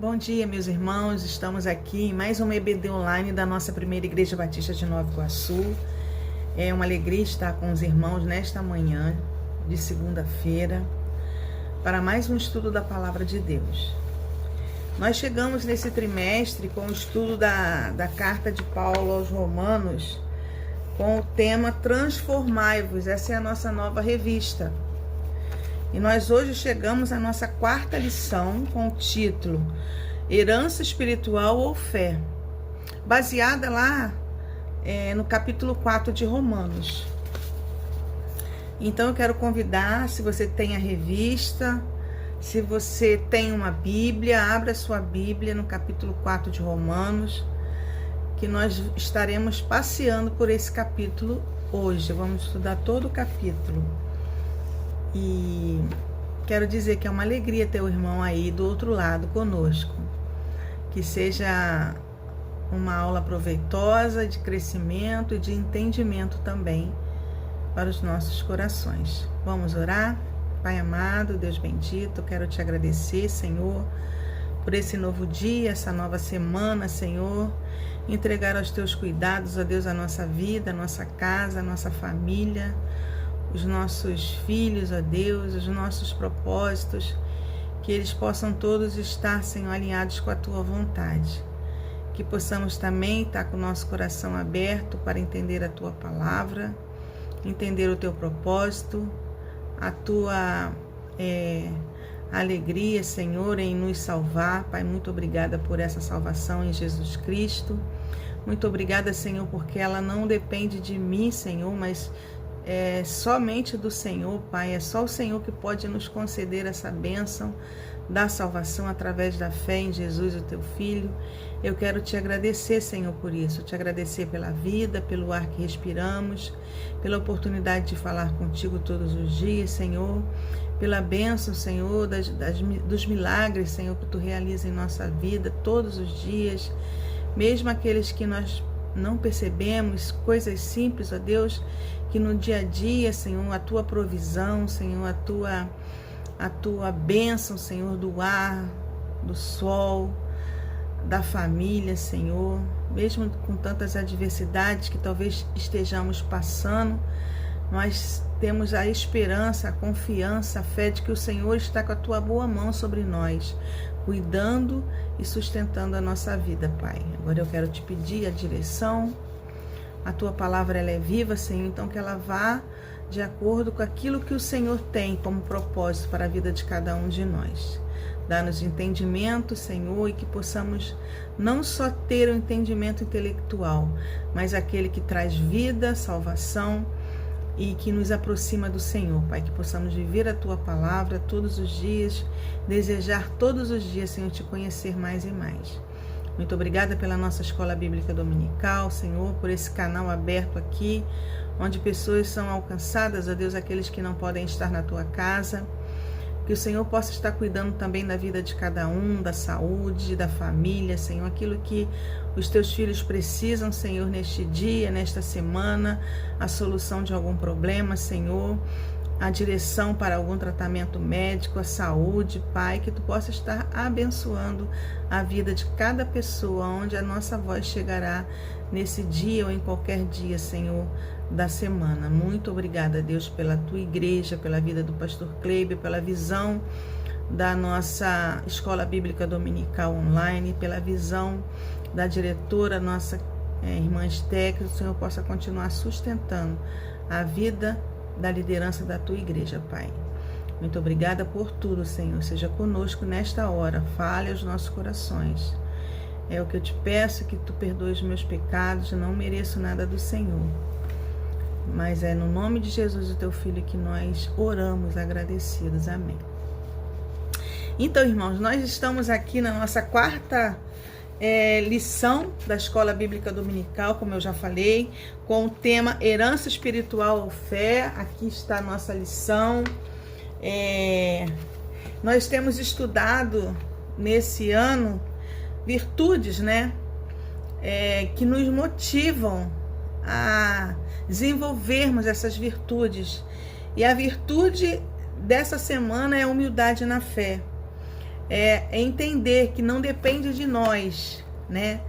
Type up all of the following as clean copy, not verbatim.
Bom dia, meus irmãos. Estamos aqui em mais uma EBD online da nossa primeira Igreja Batista de Nova Iguaçu. É uma alegria estar com os irmãos nesta manhã de segunda-feira para mais um estudo da Palavra de Deus. Nós chegamos nesse trimestre com o estudo da carta de Paulo aos Romanos com o tema Transformai-vos. Essa é a nossa nova revista. E nós hoje chegamos à nossa quarta lição com o título Herança Espiritual ou Fé, baseada lá no capítulo 4 de Romanos. Então eu quero convidar, se você tem a revista, se você tem uma Bíblia, abra sua Bíblia no capítulo 4 de Romanos, que nós estaremos passeando por esse capítulo hoje. Vamos estudar todo o capítulo. E quero dizer que é uma alegria ter o irmão aí do outro lado conosco. Que seja uma aula proveitosa, de crescimento e de entendimento também para os nossos corações. Vamos orar? Pai amado, Deus bendito, quero te agradecer, Senhor, por esse novo dia, essa nova semana, Senhor. Entregar aos teus cuidados, ó Deus, a nossa vida, a nossa casa, a nossa família, os nossos filhos, ó Deus, os nossos propósitos, que eles possam todos estar, Senhor, alinhados com a Tua vontade. Que possamos também estar com o nosso coração aberto para entender a Tua palavra, entender o Teu propósito, a Tua alegria, Senhor, em nos salvar. Pai, muito obrigada por essa salvação em Jesus Cristo. Muito obrigada, Senhor, porque ela não depende de mim, Senhor, mas é somente do Senhor, Pai. É só o Senhor que pode nos conceder essa bênção da salvação através da fé em Jesus, o Teu Filho. Eu quero te agradecer, Senhor, por isso. Te agradecer pela vida, pelo ar que respiramos, pela oportunidade de falar contigo todos os dias, Senhor. Pela bênção, Senhor, dos milagres, Senhor, que Tu realiza em nossa vida todos os dias, mesmo aqueles que nós não percebemos, coisas simples, ó Deus, que no dia a dia, Senhor, a Tua provisão, Senhor, a tua bênção, Senhor, do ar, do sol, da família, Senhor, mesmo com tantas adversidades que talvez estejamos passando, nós temos a esperança, a confiança, a fé de que o Senhor está com a Tua boa mão sobre nós, cuidando e sustentando a nossa vida, Pai. Agora eu quero te pedir a direção. A Tua palavra ela é viva, Senhor, então que ela vá de acordo com aquilo que o Senhor tem como propósito para a vida de cada um de nós. Dá-nos entendimento, Senhor, e que possamos não só ter o entendimento intelectual, mas aquele que traz vida, salvação e que nos aproxima do Senhor, Pai. Que possamos viver a Tua palavra todos os dias, desejar todos os dias, Senhor, Te conhecer mais e mais. Muito obrigada pela nossa Escola Bíblica Dominical, Senhor, por esse canal aberto aqui, onde pessoas são alcançadas, ó Deus, aqueles que não podem estar na Tua casa. Que o Senhor possa estar cuidando também da vida de cada um, da saúde, da família, Senhor, aquilo que os Teus filhos precisam, Senhor, neste dia, nesta semana, a solução de algum problema, Senhor, a direção para algum tratamento médico, a saúde, Pai, que Tu possa estar abençoando a vida de cada pessoa, onde a nossa voz chegará nesse dia ou em qualquer dia, Senhor, da semana. Muito obrigada, Deus, pela Tua igreja, pela vida do pastor Kleber, pela visão da nossa Escola Bíblica Dominical online, pela visão da diretora, nossa irmã Esté, que o Senhor possa continuar sustentando a vida da liderança da Tua igreja, Pai. Muito obrigada por tudo, Senhor. Seja conosco nesta hora. Fale aos nossos corações. É o que eu te peço, que Tu perdoes os meus pecados. Não mereço nada do Senhor. Mas é no nome de Jesus, o Teu Filho, que nós oramos agradecidos. Amém. Então, irmãos, nós estamos aqui na nossa quarta lição da Escola Bíblica Dominical, como eu já falei, com o tema Herança Espiritual ou Fé. Aqui está a nossa lição. Nós temos estudado nesse ano virtudes, né, que nos motivam a desenvolvermos essas virtudes. E a virtude dessa semana é a humildade na fé. é entender que não depende de nós, né?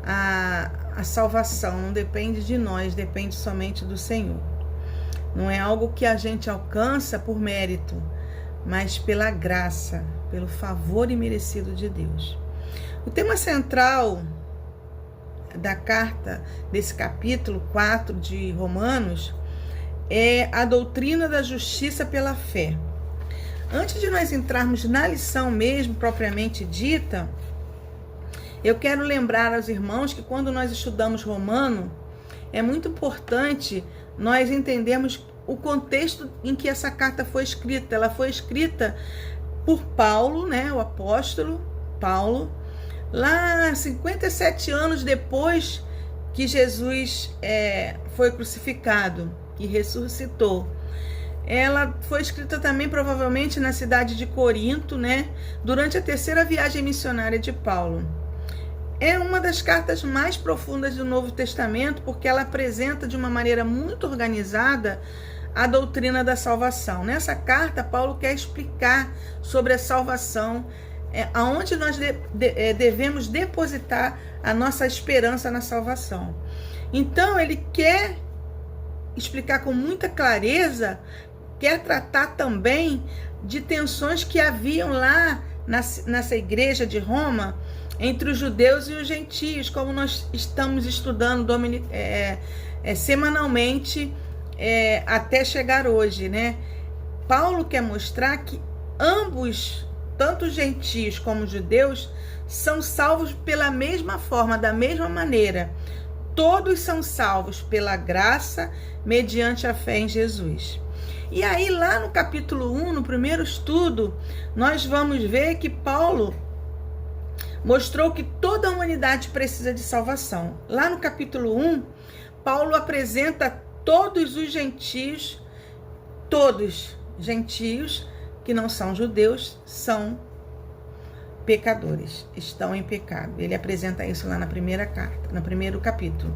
A salvação não depende de nós, depende somente do Senhor. Não é algo que a gente alcança por mérito, mas pela graça, pelo favor imerecido de Deus. O tema central da carta, desse capítulo 4 de Romanos, é a doutrina da justiça pela fé. Antes de nós entrarmos na lição mesmo, propriamente dita, eu quero lembrar aos irmãos que quando nós estudamos Romano, é muito importante nós entendermos o contexto em que essa carta foi escrita. Ela foi escrita por Paulo, né, o apóstolo Paulo, lá 57 anos depois que Jesus foi crucificado e ressuscitou. Ela foi escrita também provavelmente na cidade de Corinto, né, durante a terceira viagem missionária de Paulo. É uma das cartas mais profundas do Novo Testamento, porque ela apresenta de uma maneira muito organizada a doutrina da salvação. Nessa carta, Paulo quer explicar sobre a salvação, aonde nós devemos depositar a nossa esperança na salvação. Então, ele quer explicar com muita clareza, quer tratar também de tensões que haviam lá nessa igreja de Roma, entre os judeus e os gentios, como nós estamos estudando semanalmente até chegar hoje, né? Paulo quer mostrar que ambos, tanto os gentios como os judeus, são salvos pela mesma forma, da mesma maneira. Todos são salvos pela graça, mediante a fé em Jesus. E aí, lá no capítulo 1, no primeiro estudo, nós vamos ver que Paulo mostrou que toda a humanidade precisa de salvação. Lá no capítulo 1, Paulo apresenta todos os gentios, todos gentios que não são judeus, são pecadores, estão em pecado. Ele apresenta isso lá na primeira carta, no primeiro capítulo.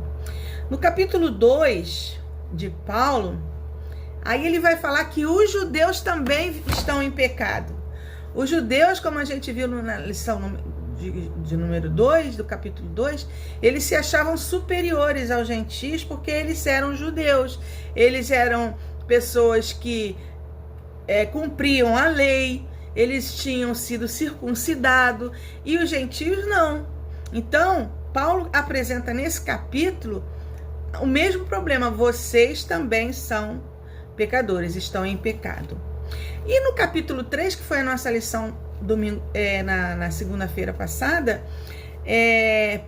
No capítulo 2 de Paulo, aí ele vai falar que os judeus também estão em pecado. Os judeus, como a gente viu na lição de número 2, do capítulo 2, eles se achavam superiores aos gentios porque eles eram judeus. Eles eram pessoas que cumpriam a lei, eles tinham sido circuncidados, e os gentios não. Então, Paulo apresenta nesse capítulo o mesmo problema. Vocês também são pecadores, estão em pecado. E no capítulo 3, que foi a nossa lição na segunda-feira passada,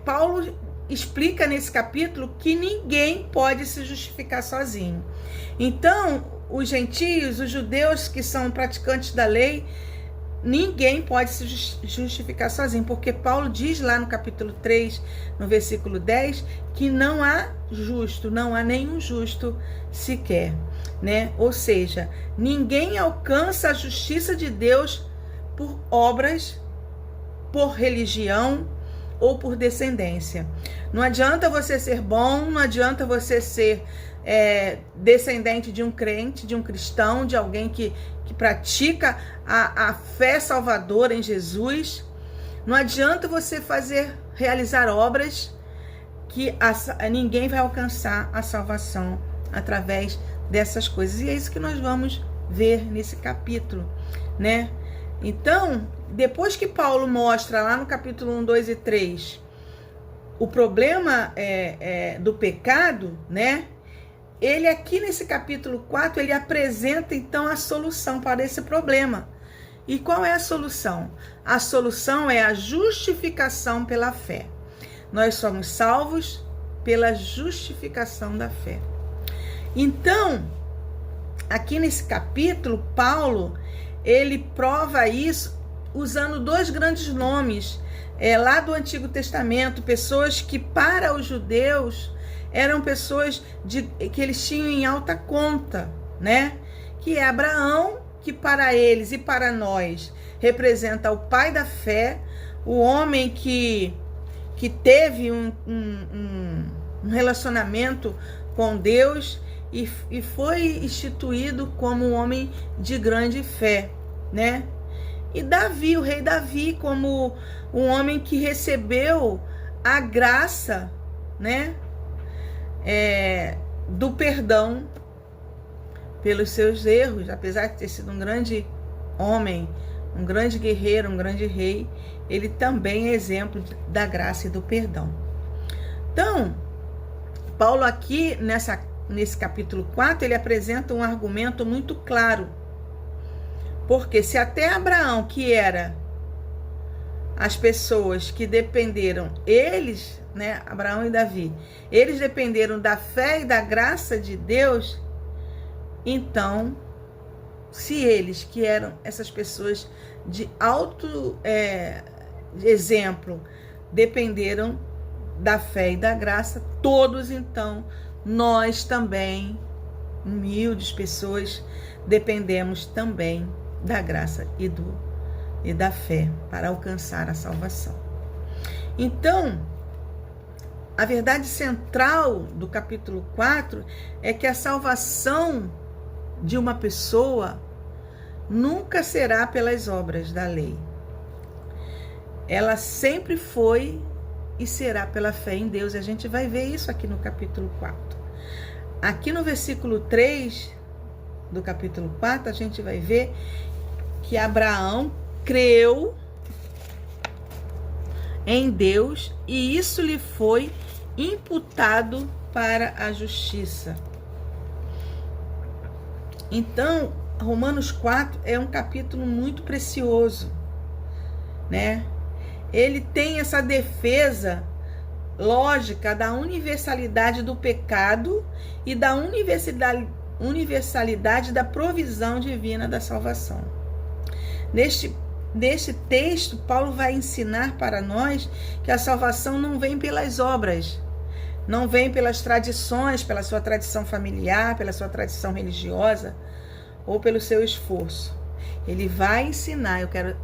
Paulo explica nesse capítulo que ninguém pode se justificar sozinho. Então, os gentios, os judeus que são praticantes da lei, ninguém pode se justificar sozinho, porque Paulo diz lá no capítulo 3, no versículo 10, que não há justo, não há nenhum justo sequer, né? Ou seja, ninguém alcança a justiça de Deus por obras, por religião ou por descendência. Não adianta você ser bom, não adianta você ser descendente de um crente, de um cristão, de alguém que pratica a fé salvadora em Jesus. Não adianta você realizar obras, que ninguém vai alcançar a salvação através dessas coisas. E é isso que nós vamos ver nesse capítulo, né? Então, depois que Paulo mostra lá no capítulo 1, 2 e 3 o problema do pecado, né? Ele aqui nesse capítulo 4, ele apresenta então a solução para esse problema. E qual é a solução? A solução é a justificação pela fé. Nós somos salvos pela justificação da fé. Então, aqui nesse capítulo, Paulo, ele prova isso usando dois grandes nomes lá do Antigo Testamento, pessoas que para os judeus eram pessoas que eles tinham em alta conta, né? Que é Abraão, que para eles e para nós representa o pai da fé, o homem que teve um relacionamento com Deus e foi instituído como um homem de grande fé, né? E Davi, o rei Davi, como um homem que recebeu a graça, né, do perdão pelos seus erros, apesar de ter sido um grande homem, um grande guerreiro, um grande rei, ele também é exemplo da graça e do perdão. Então, Paulo aqui, nesse capítulo 4, ele apresenta um argumento muito claro. Porque se até Abraão, que era as pessoas que dependeram, eles, né, Abraão e Davi, eles dependeram da fé e da graça de Deus, então, se eles, que eram essas pessoas de alto exemplo, dependeram da fé e da graça, todos, então, nós também, humildes pessoas, dependemos também da graça e da fé para alcançar a salvação. Então, a verdade central do capítulo 4 é que a salvação de uma pessoa nunca será pelas obras da lei. Ela sempre foi e será pela fé em Deus. E a gente vai ver isso aqui no capítulo 4. Aqui no versículo 3 do capítulo 4, a gente vai ver que Abraão creu em Deus e isso lhe foi imputado para a justiça. Então, Romanos 4 é um capítulo muito precioso, né? Ele tem essa defesa lógica da universalidade do pecado e da universalidade da provisão divina da salvação. Neste texto, Paulo vai ensinar para nós que a salvação não vem pelas obras, não vem pelas tradições, pela sua tradição familiar, pela sua tradição religiosa ou pelo seu esforço. Ele vai ensinar, eu quero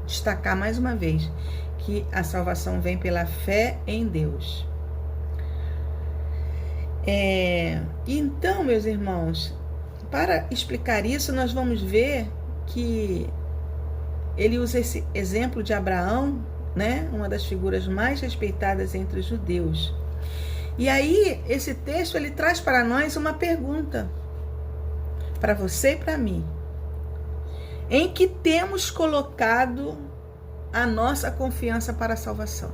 destacar mais uma vez, que a salvação vem pela fé em Deus. Então, meus irmãos, para explicar isso, nós vamos ver que ele usa esse exemplo de Abraão, né? Uma das figuras mais respeitadas entre os judeus. E aí, esse texto, ele traz para nós uma pergunta, para você e para mim. Em que temos colocado a nossa confiança para a salvação?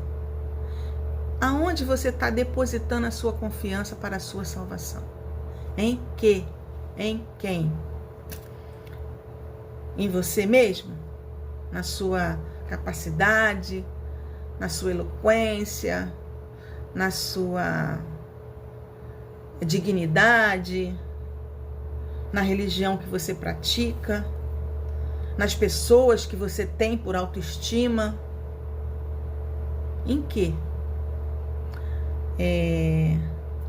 Aonde você está depositando a sua confiança para a sua salvação? Em que? Em quem? Em você mesmo? Na sua capacidade? Na sua eloquência? Na sua dignidade? Na religião que você pratica? Nas pessoas que você tem por autoestima? Em que?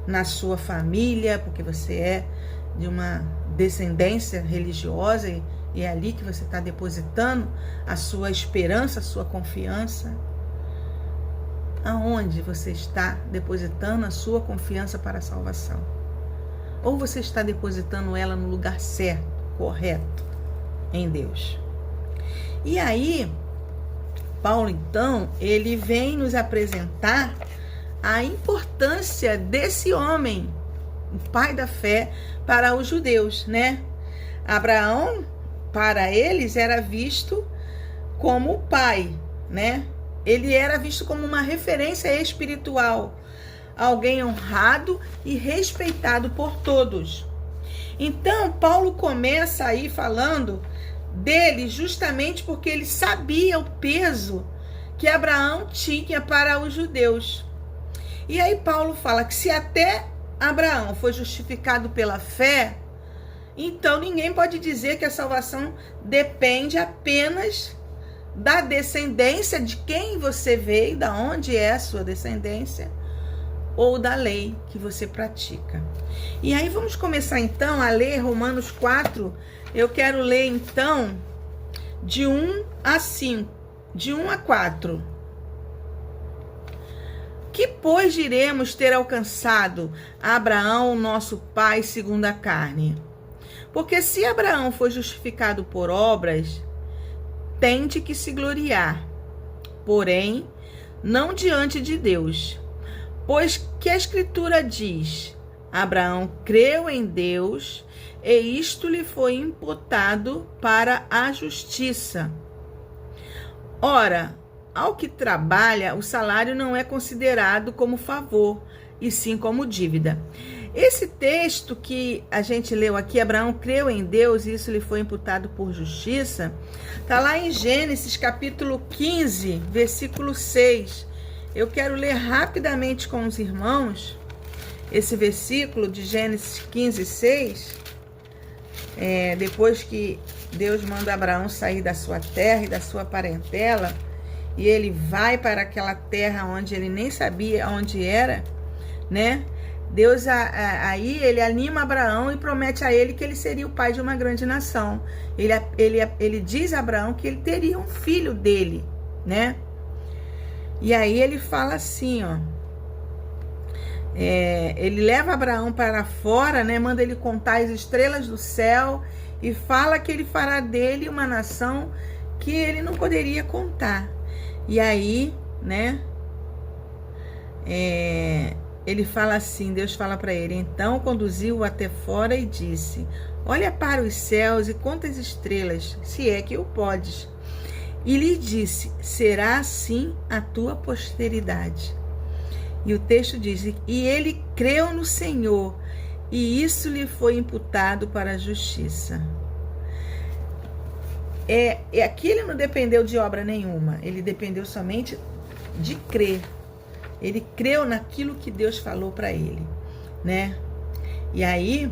Na sua família, porque você é de uma descendência religiosa e é ali que você está depositando a sua esperança, a sua confiança. Aonde você está depositando a sua confiança para a salvação? Ou você está depositando ela no lugar certo, correto, em Deus? E aí, Paulo, então, ele vem nos apresentar a importância desse homem, o pai da fé, para os judeus, né? Abraão, para eles, era visto como o pai, né? Ele era visto como uma referência espiritual, alguém honrado e respeitado por todos. Então, Paulo começa aí falando dele justamente porque ele sabia o peso que Abraão tinha para os judeus. E aí Paulo fala que se até Abraão foi justificado pela fé, então ninguém pode dizer que a salvação depende apenas da descendência de quem você veio, da onde é a sua descendência, ou da lei que você pratica. E aí vamos começar então a ler Romanos 4. Eu quero ler então de 1 a 5, de 1 a 4. Que, pois, diremos ter alcançado a Abraão, nosso pai, segundo a carne? Porque se Abraão foi justificado por obras, tem de que se gloriar, porém, não diante de Deus. Pois que a Escritura diz: Abraão creu em Deus, e isto lhe foi imputado para a justiça. Ora, ao que trabalha, o salário não é considerado como favor, e sim como dívida. Esse texto que a gente leu aqui, Abraão creu em Deus e isso lhe foi imputado por justiça, está lá em Gênesis capítulo 15, versículo 6. Eu quero ler rapidamente com os irmãos esse versículo de Gênesis 15, 6. Depois que Deus manda Abraão sair da sua terra e da sua parentela, e ele vai para aquela terra onde ele nem sabia onde era, né? Deus aí ele anima Abraão e promete a ele que ele seria o pai de uma grande nação. Ele diz a Abraão que ele teria um filho dele, né? E aí ele fala assim, ó. Ele leva Abraão para fora, né? Manda ele contar as estrelas do céu e fala que ele fará dele uma nação que ele não poderia contar. E aí, né? Ele fala assim, Deus fala para ele: então conduziu-o até fora e disse: olha para os céus e conta as estrelas, se é que o podes. E lhe disse: será assim a tua posteridade. E o texto diz: e ele creu no Senhor, e isso lhe foi imputado para a justiça. Aqui ele não dependeu de obra nenhuma, ele dependeu somente de crer. Ele creu naquilo que Deus falou para ele, né? E aí,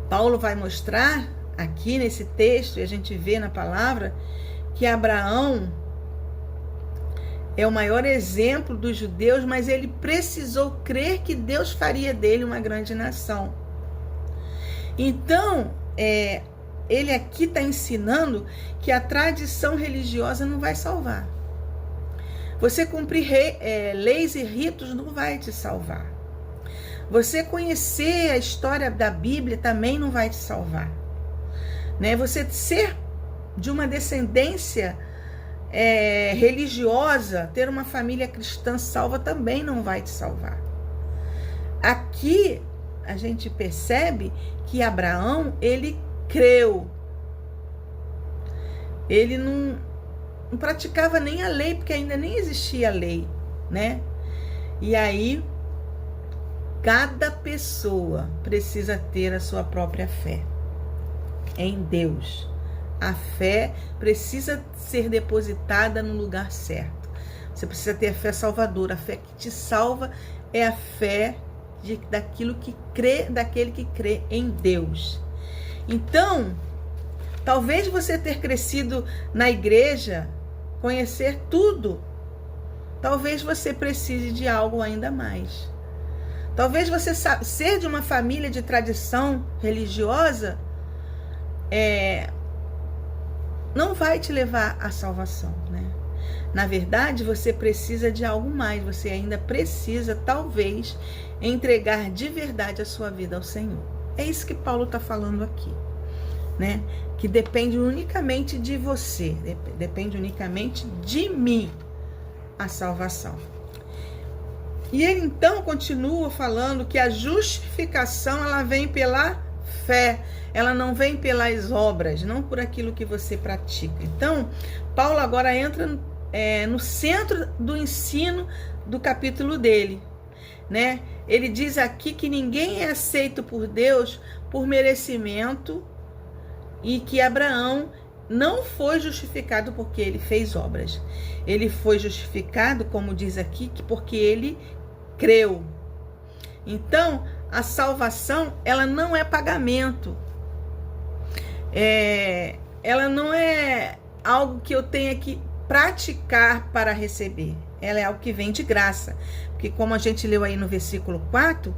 Paulo vai mostrar aqui nesse texto, e a gente vê na palavra, que Abraão é o maior exemplo dos judeus, mas ele precisou crer que Deus faria dele uma grande nação. Então, ele aqui está ensinando que a tradição religiosa não vai salvar. Você cumprir leis e ritos não vai te salvar. Você conhecer a história da Bíblia também não vai te salvar, né? Você ser de uma descendência religiosa, ter uma família cristã salva também não vai te salvar. Aqui a gente percebe que Abraão, ele creu. Ele não praticava nem a lei, porque ainda nem existia a lei, né? E aí, cada pessoa precisa ter a sua própria fé em Deus. A fé precisa ser depositada no lugar certo. Você precisa ter a fé salvadora. A fé que te salva é a fé daquele que crê em Deus. Então, talvez você ter crescido na igreja, conhecer tudo, talvez você precise de algo ainda mais. Talvez você ser de uma família de tradição religiosa não vai te levar à salvação, né? Na verdade, você precisa de algo mais. Você ainda precisa, talvez, entregar de verdade a sua vida ao Senhor. É isso que Paulo está falando aqui, né? Que depende unicamente de você, depende unicamente de mim a salvação. E ele então continua falando que a justificação ela vem pela fé, ela não vem pelas obras, não por aquilo que você pratica. Então, Paulo agora entra no centro do ensino do capítulo dele, né? Ele diz aqui que ninguém é aceito por Deus por merecimento e que Abraão não foi justificado porque ele fez obras. Ele foi justificado, como diz aqui, porque ele creu. Então, a salvação, ela não é pagamento. Ela não é algo que eu tenha que praticar para receber. Ela é algo que vem de graça. Porque como a gente leu aí no versículo 4,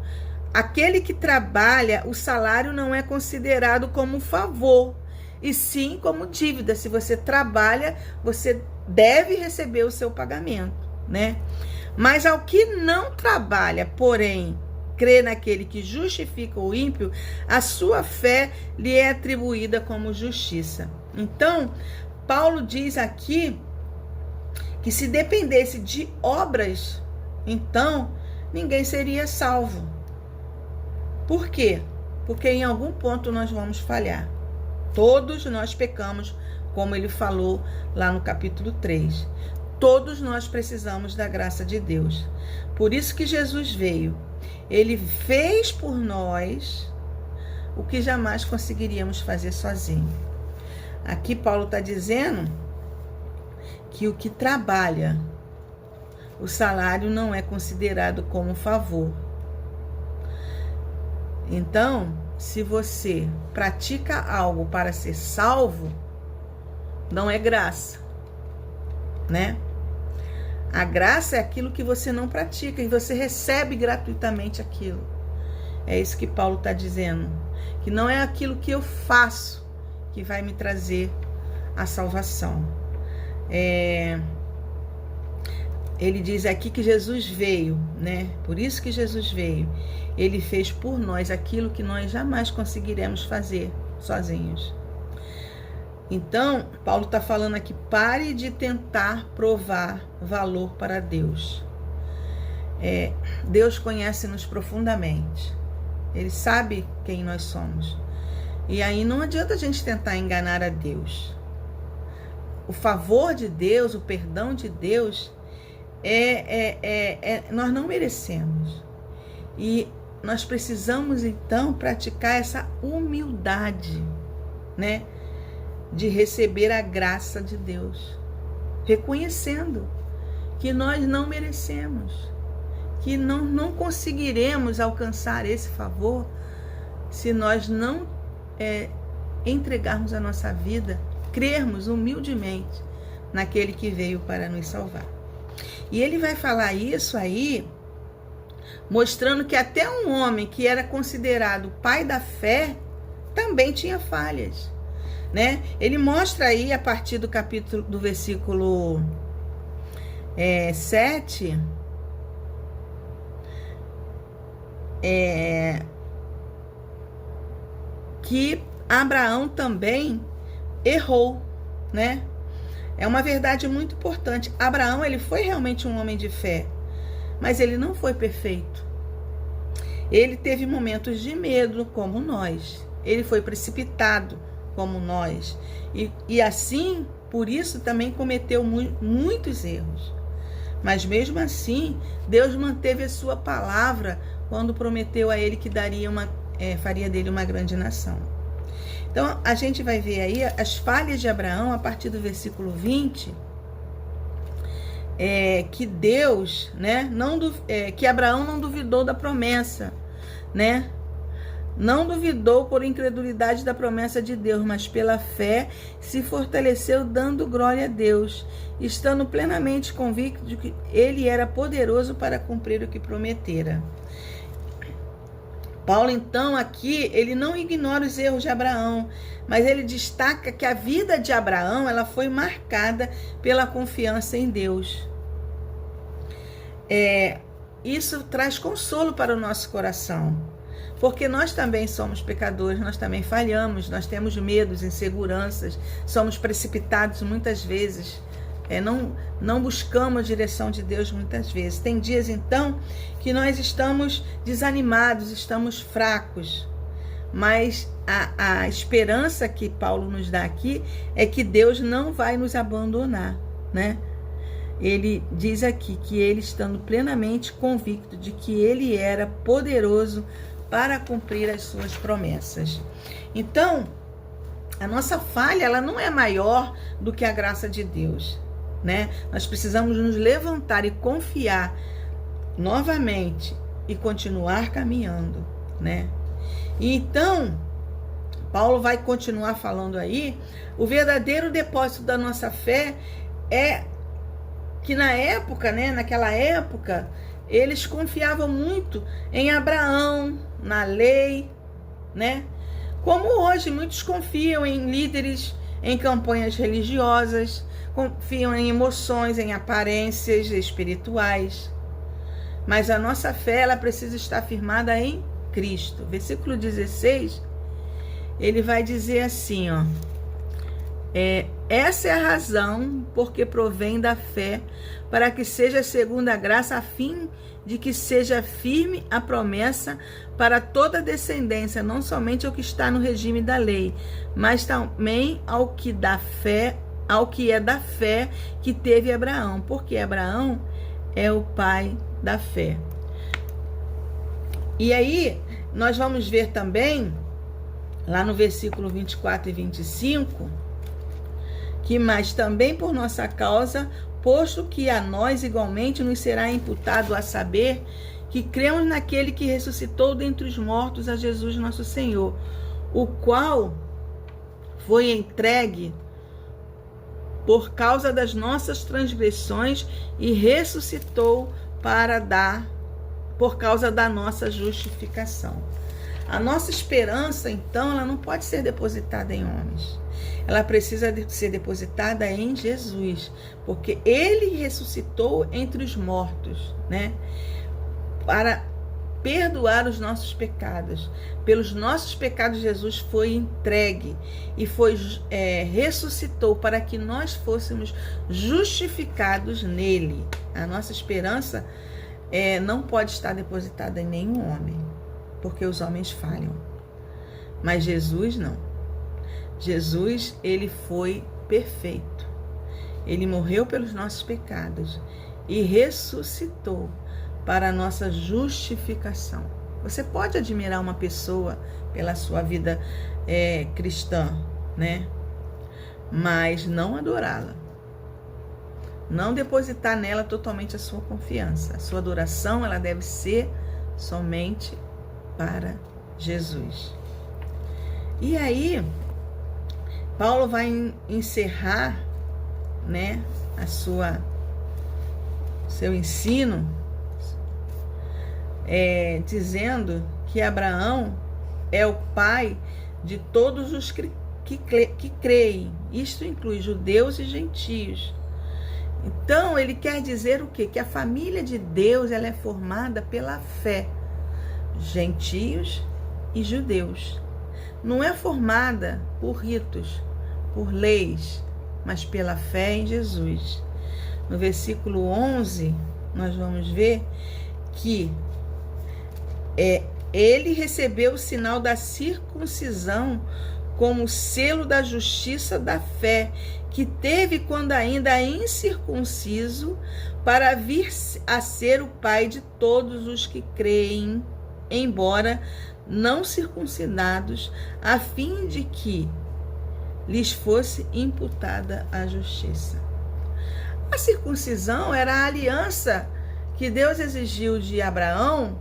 aquele que trabalha, o salário não é considerado como favor, e sim como dívida. Se você trabalha, você deve receber o seu pagamento, né? Mas ao que não trabalha, porém, crê naquele que justifica o ímpio, a sua fé lhe é atribuída como justiça. Então, Paulo diz aqui que se dependesse de obras, então ninguém seria salvo. Por quê? Porque em algum ponto nós vamos falhar. Todos nós pecamos, como ele falou lá no capítulo 3. Todos nós precisamos da graça de Deus. Por isso que Jesus veio. Ele fez por nós o que jamais conseguiríamos fazer sozinho. Aqui Paulo está dizendo que o que trabalha, o salário não é considerado como favor. Então, se você pratica algo para ser salvo, não é graça, né? A graça é aquilo que você não pratica e você recebe gratuitamente aquilo. É isso que Paulo está dizendo, que não é aquilo que eu faço que vai me trazer a salvação. Ele diz aqui que Jesus veio, né? Por isso que Jesus veio. Ele fez por nós aquilo que nós jamais conseguiremos fazer sozinhos. Então, Paulo está falando aqui, pare de tentar provar valor para Deus. Deus conhece-nos profundamente. Ele sabe quem nós somos. E aí não adianta a gente tentar enganar a Deus. O favor de Deus, o perdão de Deus, nós não merecemos. E nós precisamos, então, praticar essa humildade, né? De receber a graça de Deus, reconhecendo que nós não merecemos, que não conseguiremos alcançar esse favor se nós não entregarmos a nossa vida, crermos humildemente naquele que veio para nos salvar. E ele vai falar isso aí, mostrando que até um homem que era considerado pai da fé também tinha falhas, né? Ele mostra aí a partir do capítulo, do versículo 7, que Abraão também errou, né? É uma verdade muito importante. Abraão, ele foi realmente um homem de fé, mas ele não foi perfeito. Ele teve momentos de medo, como nós. Ele foi precipitado, como nós. E assim, por isso, também cometeu muitos erros. Mas mesmo assim, Deus manteve a sua palavra quando prometeu a ele que faria dele uma grande nação. Então, a gente vai ver aí as falhas de Abraão a partir do versículo 20, que Deus, né, que Abraão não duvidou da promessa, né? Não duvidou por incredulidade da promessa de Deus, mas pela fé se fortaleceu dando glória a Deus, estando plenamente convicto de que ele era poderoso para cumprir o que prometera. Paulo, então, aqui, ele não ignora os erros de Abraão, mas ele destaca que a vida de Abraão, ela foi marcada pela confiança em Deus. Isso traz consolo para o nosso coração, porque nós também somos pecadores, nós também falhamos, nós temos medos, inseguranças, somos precipitados muitas vezes, não buscamos a direção de Deus muitas vezes. Tem dias, então, que nós estamos desanimados, estamos fracos, mas a esperança que Paulo nos dá aqui é que Deus não vai nos abandonar, né? Ele diz aqui que ele, estando plenamente convicto de que ele era poderoso para cumprir as suas promessas. Então, a nossa falha, ela não é maior do que a graça de Deus, né? Nós precisamos nos levantar e confiar novamente e continuar caminhando, né? E então, Paulo vai continuar falando aí, o verdadeiro depósito da nossa fé é que naquela época, eles confiavam muito em Abraão, na lei, né? Como hoje muitos confiam em líderes, em campanhas religiosas, confiam em emoções, em aparências espirituais. Mas a nossa fé, ela precisa estar firmada em Cristo. Versículo 16, ele vai dizer assim, Essa é a razão porque provém da fé, para que seja segundo a graça, a fim de que seja firme a promessa para toda a descendência, não somente ao que está no regime da lei, mas também ao que é da fé que teve Abraão, porque Abraão é o pai da fé. E aí, nós vamos ver também, lá no versículo 24 e 25, que mas também por nossa causa, posto que a nós igualmente nos será imputado a saber que cremos naquele que ressuscitou dentre os mortos, a Jesus nosso Senhor, o qual foi entregue por causa das nossas transgressões e ressuscitou por causa da nossa justificação. A nossa esperança, então, ela não pode ser depositada em homens. Ela precisa ser depositada em Jesus, porque ele ressuscitou entre os mortos, né? Para perdoar os nossos pecados. Pelos nossos pecados, Jesus foi entregue e ressuscitou para que nós fôssemos justificados nele. A nossa esperança não pode estar depositada em nenhum homem, porque os homens falham. Mas Jesus não. Jesus, ele foi perfeito. Ele morreu pelos nossos pecados e ressuscitou para a nossa justificação. Você pode admirar uma pessoa pela sua vida cristã, né? Mas não adorá-la. Não depositar nela totalmente a sua confiança. A sua adoração, ela deve ser somente para Jesus. E aí, Paulo vai encerrar, né, seu ensino, dizendo que Abraão é o pai de todos os que creem. Isto inclui judeus e gentios. Então, ele quer dizer o quê? Que a família de Deus, ela é formada pela fé. Gentios e judeus. Não é formada por ritos, por leis, mas pela fé em Jesus. No versículo 11, nós vamos ver que ele recebeu o sinal da circuncisão como selo da justiça da fé, que teve quando ainda incircunciso, para vir a ser o pai de todos os que creem, embora não circuncidados, a fim de que lhes fosse imputada a justiça. A circuncisão era a aliança que Deus exigiu de Abraão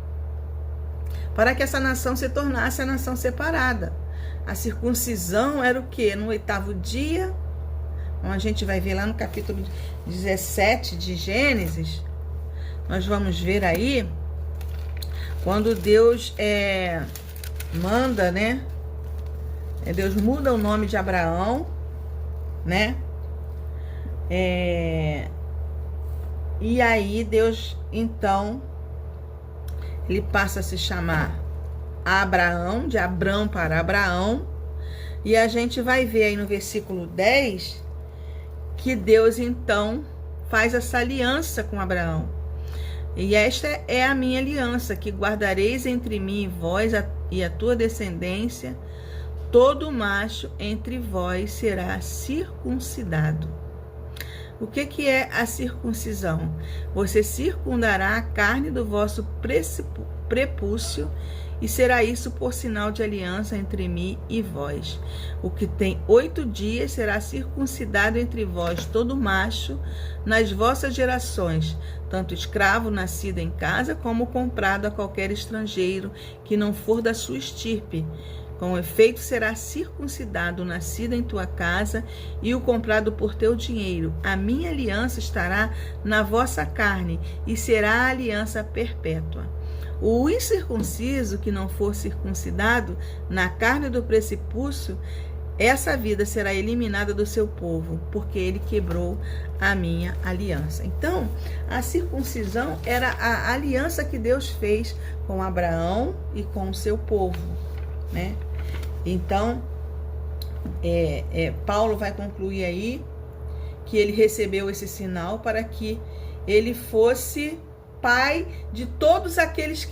para que essa nação se tornasse a nação separada. A circuncisão era o quê? No 8º dia, como a gente vai ver lá no capítulo 17 de Gênesis, nós vamos ver aí, quando Deus manda, né? Deus muda o nome de Abraão, né? E aí Deus, então, ele passa a se chamar Abraão, de Abrão para Abraão. E a gente vai ver aí no versículo 10 que Deus, então, faz essa aliança com Abraão. E esta é a minha aliança, que guardareis entre mim e vós e a tua descendência. Todo macho entre vós será circuncidado. O que é a circuncisão? Você circundará a carne do vosso prepúcio, e será isso por sinal de aliança entre mim e vós. O que tem 8 dias será circuncidado entre vós todo macho nas vossas gerações, tanto escravo nascido em casa, como comprado a qualquer estrangeiro que não for da sua estirpe. Com efeito, será circuncidado o nascido em tua casa e o comprado por teu dinheiro. A minha aliança estará na vossa carne e será a aliança perpétua. O incircunciso que não for circuncidado na carne do precipúcio, essa vida será eliminada do seu povo, porque ele quebrou a minha aliança. Então, a circuncisão era a aliança que Deus fez com Abraão e com o seu povo, né? Então, Paulo vai concluir aí que ele recebeu esse sinal para que ele fosse pai de todos aqueles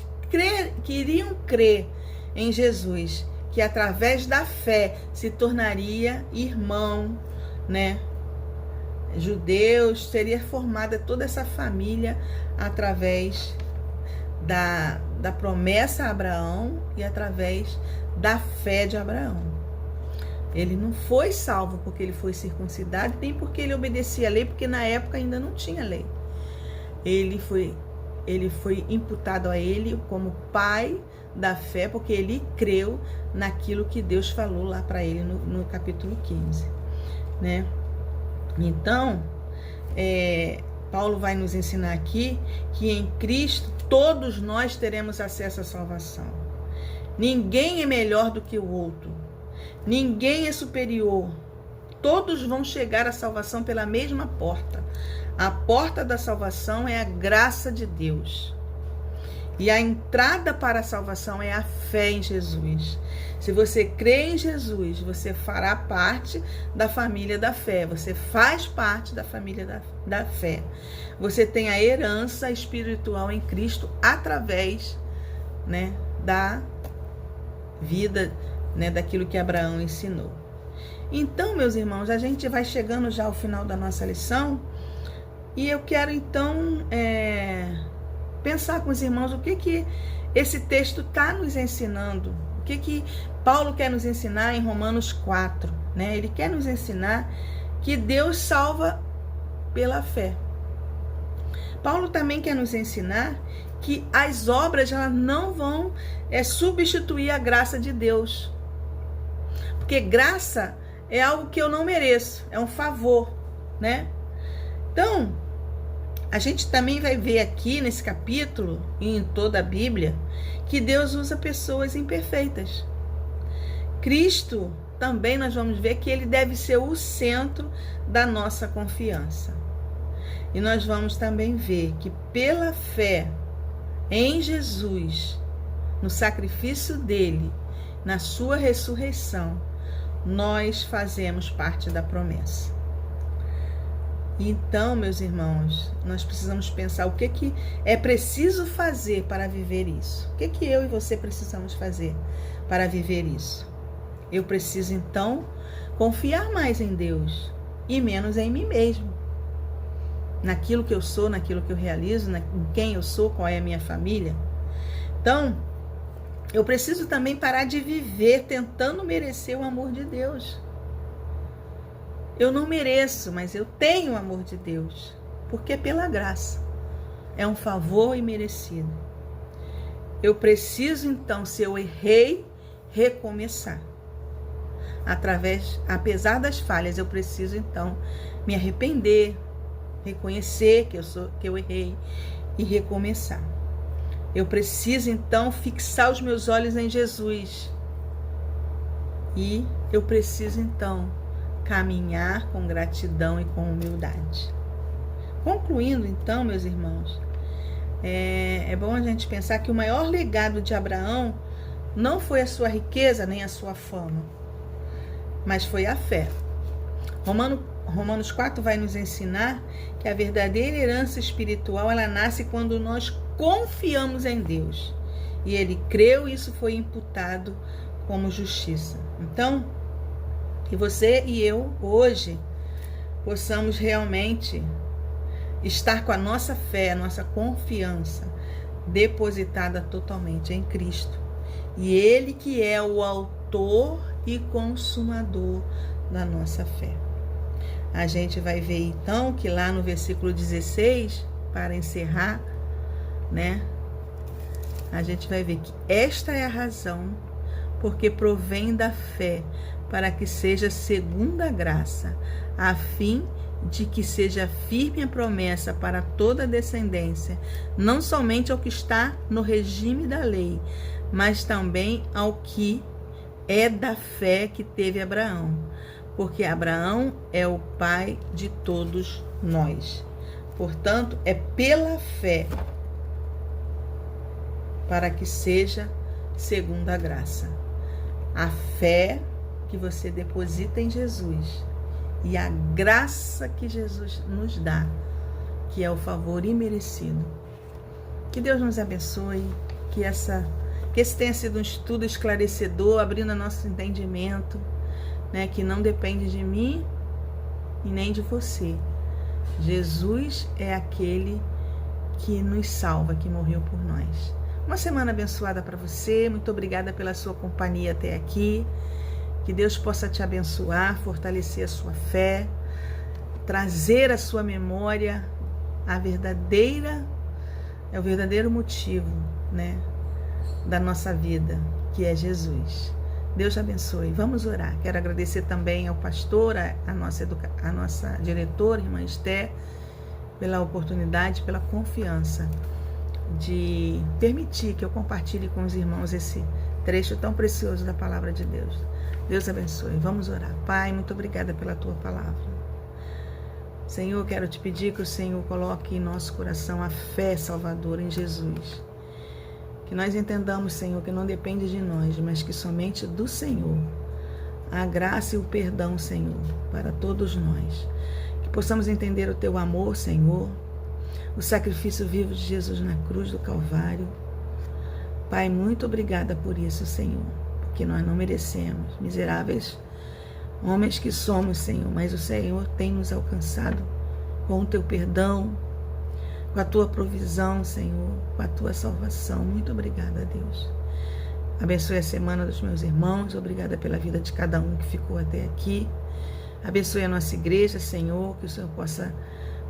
que iriam crer em Jesus, que através da fé se tornaria irmão, né? Judeus, seria formada toda essa família através da promessa a Abraão e através da fé de Abraão. Ele não foi salvo porque ele foi circuncidado, nem porque ele obedecia a lei, porque na época ainda não tinha lei. Ele foi imputado a ele como pai da fé, porque ele creu naquilo que Deus falou lá para ele no capítulo 15, né? Então, Paulo vai nos ensinar aqui que em Cristo todos nós teremos acesso à salvação. Ninguém é melhor do que o outro. Ninguém é superior. Todos vão chegar à salvação pela mesma porta. A porta da salvação é a graça de Deus. E a entrada para a salvação é a fé em Jesus. Se você crê em Jesus, você fará parte da família da fé. Você faz parte da família da fé. Você tem a herança espiritual em Cristo através, né, da vida, né, daquilo que Abraão ensinou. Então, meus irmãos, a gente vai chegando já ao final da nossa lição e eu quero então pensar com os irmãos o que esse texto está nos ensinando, o que Paulo quer nos ensinar em Romanos 4, né? Ele quer nos ensinar que Deus salva pela fé. Paulo também quer nos ensinar que as obras elas não vão substituir a graça de Deus, porque graça é algo que eu não mereço, é um favor, né? Então, a gente também vai ver aqui nesse capítulo e em toda a Bíblia que Deus usa pessoas imperfeitas. Cristo também nós vamos ver que ele deve ser o centro da nossa confiança. E nós vamos também ver que pela fé em Jesus, no sacrifício dele, na sua ressurreição, nós fazemos parte da promessa. Então, meus irmãos, nós precisamos pensar o que é preciso fazer para viver isso. O que eu e você precisamos fazer para viver isso? Eu preciso, então, confiar mais em Deus e menos em mim mesmo. Naquilo que eu sou, naquilo que eu realizo, em quem eu sou, qual é a minha família. Então, eu preciso também parar de viver tentando merecer o amor de Deus. Eu não mereço, mas eu tenho o amor de Deus, porque é pela graça. É um favor imerecido. Eu preciso, então, se eu errei, recomeçar. Apesar das falhas, eu preciso, então, me arrepender, reconhecer que eu errei e recomeçar. Eu preciso, então, fixar os meus olhos em Jesus. E eu preciso, então, caminhar com gratidão e com humildade. Concluindo, então, meus irmãos, é bom a gente pensar que o maior legado de Abraão não foi a sua riqueza nem a sua fama, mas foi a fé. Romanos 4 vai nos ensinar que a verdadeira herança espiritual ela nasce quando nós confiamos em Deus. E ele creu e isso foi imputado como justiça. Então, que você e eu hoje possamos realmente estar com a nossa fé, a nossa confiança depositada totalmente em Cristo. E ele que é o autor e consumador da nossa fé. A gente vai ver então que lá no versículo 16, para encerrar, né? A gente vai ver que esta é a razão porque provém da fé, para que seja segundo a graça, a fim de que seja firme a promessa para toda a descendência, não somente ao que está no regime da lei, mas também ao que é da fé que teve Abraão, porque Abraão é o pai de todos nós. Portanto, é pela fé, para que seja segundo a graça. A fé que você deposita em Jesus e a graça que Jesus nos dá, que é o favor imerecido. Que Deus nos abençoe, que esse tenha sido um estudo esclarecedor, abrindo nosso entendimento, né, que não depende de mim e nem de você. Jesus é aquele que nos salva, que morreu por nós. Uma semana abençoada para você. Muito obrigada pela sua companhia até aqui. Que Deus possa te abençoar, fortalecer a sua fé, trazer à sua memória o verdadeiro motivo, né, da nossa vida, que é Jesus. Deus te abençoe. Vamos orar. Quero agradecer também ao pastor, a nossa diretora, irmã Esther, pela oportunidade, pela confiança de permitir que eu compartilhe com os irmãos esse trecho tão precioso da palavra de Deus. Deus abençoe. Vamos orar. Pai, muito obrigada pela tua palavra. Senhor, quero te pedir que o Senhor coloque em nosso coração a fé salvadora em Jesus. Que nós entendamos, Senhor, que não depende de nós, mas que somente do Senhor. A graça e o perdão, Senhor, para todos nós. Que possamos entender o teu amor, Senhor, o sacrifício vivo de Jesus na cruz do Calvário. Pai, muito obrigada por isso, Senhor, porque nós não merecemos, miseráveis homens que somos, Senhor, mas o Senhor tem nos alcançado com o teu perdão, com a tua provisão, Senhor, com a tua salvação. Muito obrigada, Deus. Abençoe a semana dos meus irmãos, obrigada pela vida de cada um que ficou até aqui. Abençoe a nossa igreja, Senhor, que o Senhor possa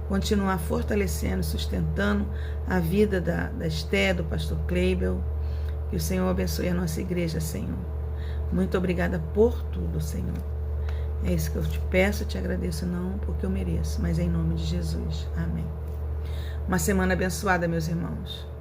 continuar fortalecendo, sustentando a vida da Esté, do pastor Kleibel. Que o Senhor abençoe a nossa igreja, Senhor. Muito obrigada por tudo, Senhor. É isso que eu te peço, te agradeço, não porque eu mereço, mas em nome de Jesus. Amém. Uma semana abençoada, meus irmãos.